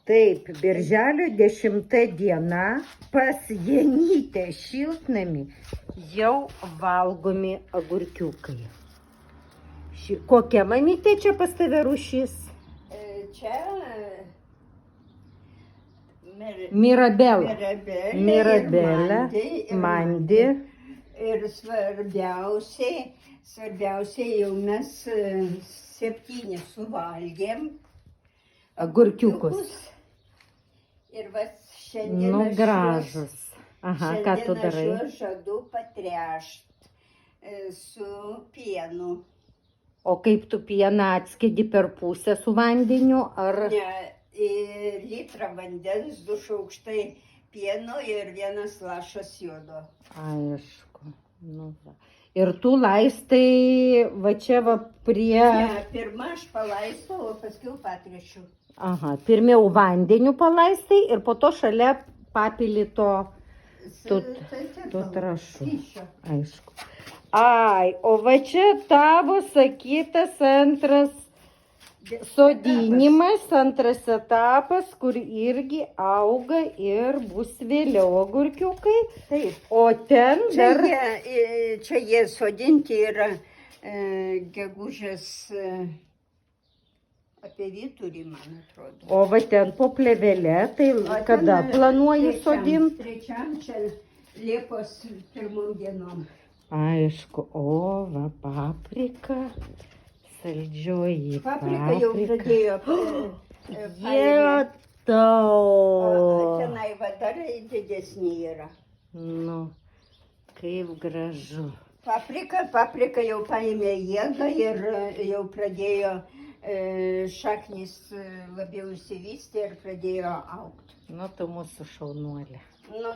Taip, birželio 10 diena pas Janytę šiltnamį jau valgomi agurkiukai. Kokia, mamytė, čia pas tave rūšis? Čia Mirabelė, Mandi. Ir svarbiausiai jau mes 7 suvalgėm Agurkiukus. Ir va šiandien Nu, gražus. Aha, ką tu darai? aš žadu patręšt su pienu. O kaip tu pieną atskedi per pusę su vandeniu, ar... Litrą vandens, 2 šaukštai pieno ir 1 lašas jodo. Aišku. Nu, va. Ir tu laistai va čia va prie... Ne, pirmą aš palaistau, o paskui patręšiu. Aha, pirmiau vandeniu palaistai ir po to šalia papili to trąšų. Aišku. Ai, o va čia tavo sakytas antras sodinimas, antras etapas, kur irgi auga ir bus vėliau agurkiukai. Taip. O ten dar... Čia jie sodinti yra gegužės apie vidurį, man atrodo. O va ten po plėvelė, tai kada planuoji sodinti? Trečiam, čia Liepos 1 dienom. Aišku, o va paprika, saldžioji Paprika jau pradėjo tenai va dar didesnė yra. Nu, kaip gražu. Paprika jau paėmė jėgą ir jau pradėjo šaknis labiau įsivystė ir pradėjo augti. Nu, tu mūsų šaunuolė. Nu,